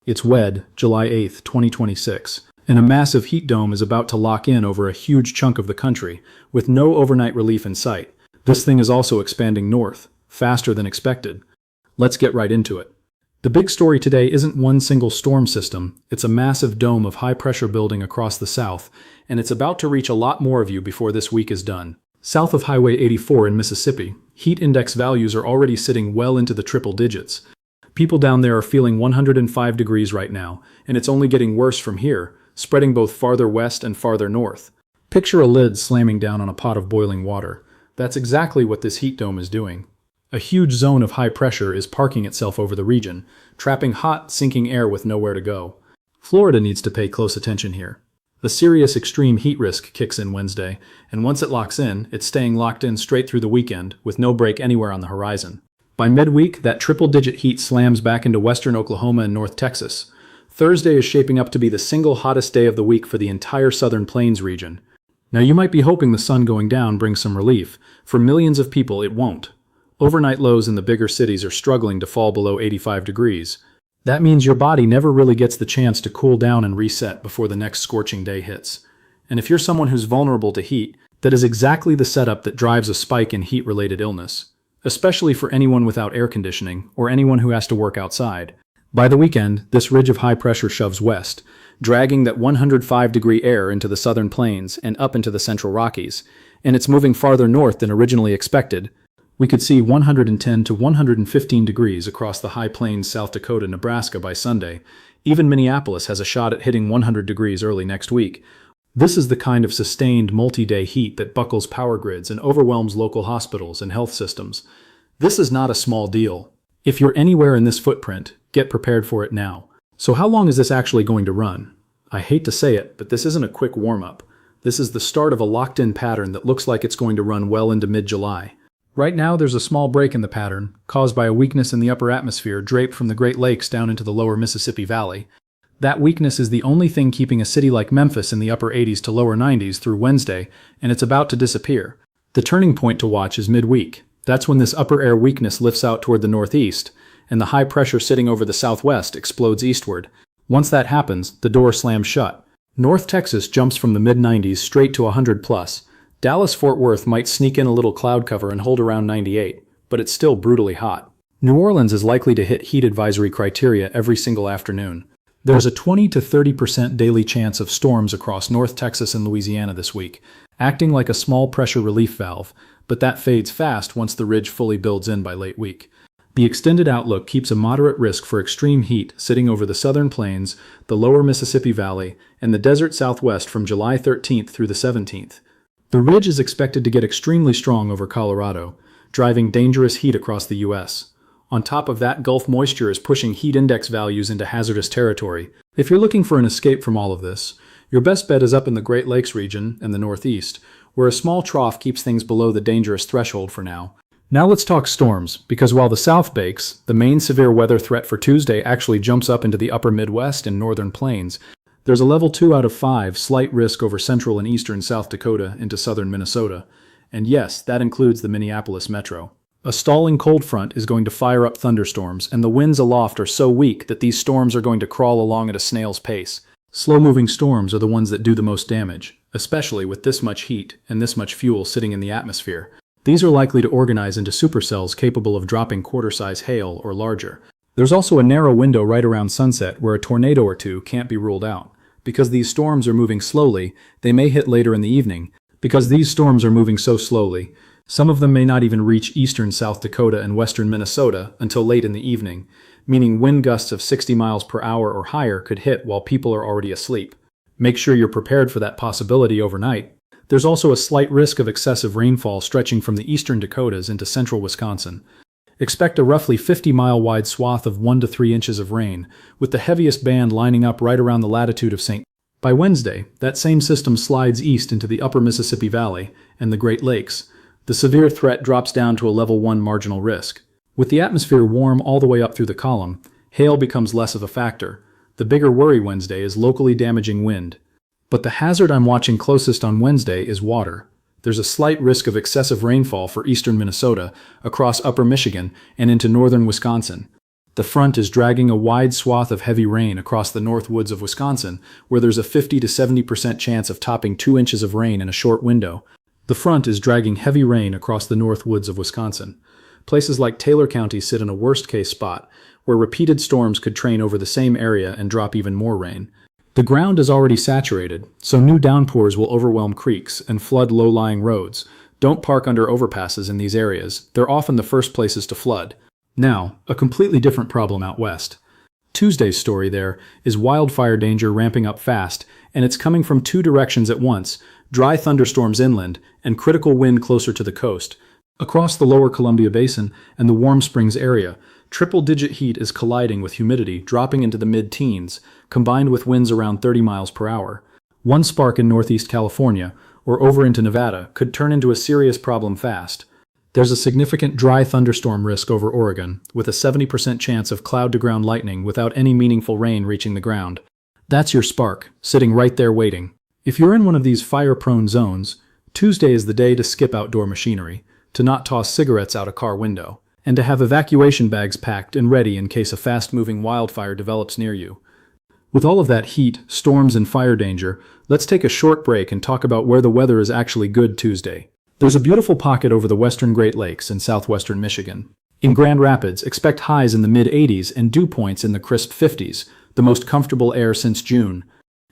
It's July 8th, 2026, and a massive heat dome is about to lock in over a huge chunk of the country, with no overnight relief in sight. This thing is also expanding north, faster than expected. Let's get right into it. The big story today isn't one single storm system, it's a massive dome of high pressure building across the south, and it's about to reach a lot more of you before this week is done. South of Highway 84 in Mississippi, heat index values are already sitting well into the triple digits. People down there are feeling 105 degrees right now, and it's only getting worse from here, spreading both farther west and farther north. Picture a lid slamming down on a pot of boiling water. That's exactly what this heat dome is doing. A huge zone of high pressure is parking itself over the region, trapping hot, sinking air with nowhere to go. Florida needs to pay close attention here. The serious extreme heat risk kicks in Wednesday, and once it locks in, it's staying locked in straight through the weekend, with no break anywhere on the horizon. By midweek, that triple-digit heat slams back into western Oklahoma and North Texas. Thursday is shaping up to be the single hottest day of the week for the entire Southern Plains region. Now you might be hoping the sun going down brings some relief. For millions of people, it won't. Overnight lows in the bigger cities are struggling to fall below 85 degrees. That means your body never really gets the chance to cool down and reset before the next scorching day hits. And if you're someone who's vulnerable to heat, that is exactly the setup that drives a spike in heat-related illness. Especially for anyone without air conditioning, or anyone who has to work outside. By the weekend, this ridge of high pressure shoves west, dragging that 105-degree air into the southern plains and up into the central Rockies, and it's moving farther north than originally expected. We could see 110 to 115 degrees across the high plains South Dakota and Nebraska by Sunday. Even Minneapolis has a shot at hitting 100 degrees early next week. This is the kind of sustained multi-day heat that buckles power grids and overwhelms local hospitals and health systems. This is not a small deal. If you're anywhere in this footprint, get prepared for it now. So how long is this actually going to run? I hate to say it, but this isn't a quick warm-up. This is the start of a locked-in pattern that looks like it's going to run well into mid-July. Right now there's a small break in the pattern, caused by a weakness in the upper atmosphere draped from the Great Lakes down into the lower Mississippi Valley. That weakness is the only thing keeping a city like Memphis in the upper 80s to lower 90s through Wednesday, and it's about to disappear. The turning point to watch is midweek. That's when this upper air weakness lifts out toward the northeast, and the high pressure sitting over the southwest explodes eastward. Once that happens, the door slams shut. North Texas jumps from the mid-90s straight to 100 plus. Dallas-Fort Worth might sneak in a little cloud cover and hold around 98, but it's still brutally hot. New Orleans is likely to hit heat advisory criteria every single afternoon. There's a 20 to 30% daily chance of storms across North Texas and Louisiana this week, acting like a small pressure relief valve, but that fades fast once the ridge fully builds in by late week. The extended outlook keeps a moderate risk for extreme heat sitting over the southern plains, the lower Mississippi Valley, and the desert southwest from July 13th through the 17th. The ridge is expected to get extremely strong over Colorado, driving dangerous heat across the U.S. On top of that, Gulf moisture is pushing heat index values into hazardous territory. If you're looking for an escape from all of this, your best bet is up in the Great Lakes region and the Northeast, where a small trough keeps things below the dangerous threshold for now. Now let's talk storms, because while the South bakes, the main severe weather threat for Tuesday actually jumps up into the upper Midwest and northern plains. There's a level 2 out of 5 slight risk over central and eastern South Dakota into southern Minnesota. And yes, that includes the Minneapolis metro. A stalling cold front is going to fire up thunderstorms, and the winds aloft are so weak that these storms are going to crawl along at a snail's pace. Slow-moving storms are the ones that do the most damage, especially with this much heat and this much fuel sitting in the atmosphere. These are likely to organize into supercells capable of dropping quarter-size hail or larger. There's also a narrow window right around sunset where a tornado or two can't be ruled out. Because these storms are moving slowly, they may hit later in the evening. Because these storms are moving so slowly, some of them may not even reach eastern South Dakota and western Minnesota until late in the evening, meaning wind gusts of 60 miles per hour or higher could hit while people are already asleep. Make sure you're prepared for that possibility overnight. There's also a slight risk of excessive rainfall stretching from the eastern Dakotas into central Wisconsin. Expect a roughly 50-mile wide swath of 1 to 3 inches of rain, with the heaviest band lining up right around the latitude of St. By Wednesday, that same system slides east into the upper Mississippi Valley and the Great Lakes. The severe threat drops down to a level 1 marginal risk. With the atmosphere warm all the way up through the column, hail becomes less of a factor. The bigger worry Wednesday is locally damaging wind. But the hazard I'm watching closest on Wednesday is water. There's a slight risk of excessive rainfall for eastern Minnesota, across upper Michigan, and into northern Wisconsin. The front is dragging a wide swath of heavy rain across the north woods of Wisconsin, where there's a 50 to 70% chance of topping 2 inches of rain in a short window. The front is dragging heavy rain across the north woods of Wisconsin. Places like Taylor County sit in a worst-case spot, where repeated storms could train over the same area and drop even more rain. The ground is already saturated, so new downpours will overwhelm creeks and flood low-lying roads. Don't park under overpasses in these areas. They're often the first places to flood. Now, a completely different problem out west. Tuesday's story there is wildfire danger ramping up fast, and it's coming from two directions at once: dry thunderstorms inland and critical wind closer to the coast. Across the lower Columbia Basin and the Warm Springs area, triple-digit heat is colliding with humidity dropping into the mid-teens, combined with winds around 30 miles per hour. One spark in northeast California, or over into Nevada, could turn into a serious problem fast. There's a significant dry thunderstorm risk over Oregon, with a 70% chance of cloud-to-ground lightning without any meaningful rain reaching the ground. That's your spark, sitting right there waiting. If you're in one of these fire-prone zones, Tuesday is the day to skip outdoor machinery, to not toss cigarettes out a car window, and to have evacuation bags packed and ready in case a fast-moving wildfire develops near you. With all of that heat, storms, and fire danger, let's take a short break and talk about where the weather is actually good Tuesday. There's a beautiful pocket over the western Great Lakes in southwestern Michigan. In Grand Rapids, expect highs in the mid-80s and dew points in the crisp 50s, the most comfortable air since June.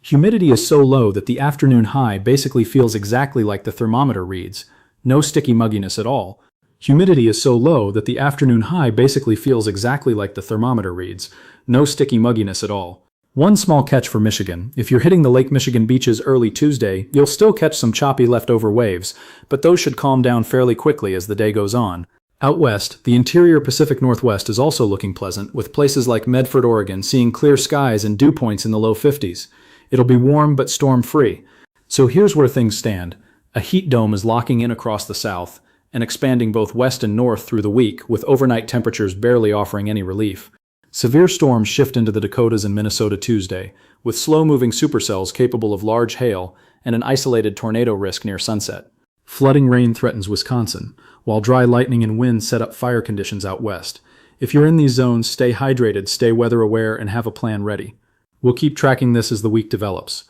Humidity is so low that the afternoon high basically feels exactly like the thermometer reads. No sticky mugginess at all. Humidity is so low that the afternoon high basically feels exactly like the thermometer reads. No sticky mugginess at all. One small catch for Michigan: if you're hitting the Lake Michigan beaches early Tuesday, you'll still catch some choppy leftover waves, but those should calm down fairly quickly as the day goes on. Out west, the interior Pacific Northwest is also looking pleasant, with places like Medford, Oregon seeing clear skies and dew points in the low 50s. It'll be warm but storm-free. So here's where things stand. A heat dome is locking in across the south and expanding both west and north through the week, with overnight temperatures barely offering any relief. Severe storms shift into the Dakotas and Minnesota Tuesday, with slow-moving supercells capable of large hail and an isolated tornado risk near sunset. Flooding rain threatens Wisconsin, while dry lightning and wind set up fire conditions out west. If you're in these zones, stay hydrated, stay weather-aware, and have a plan ready. We'll keep tracking this as the week develops.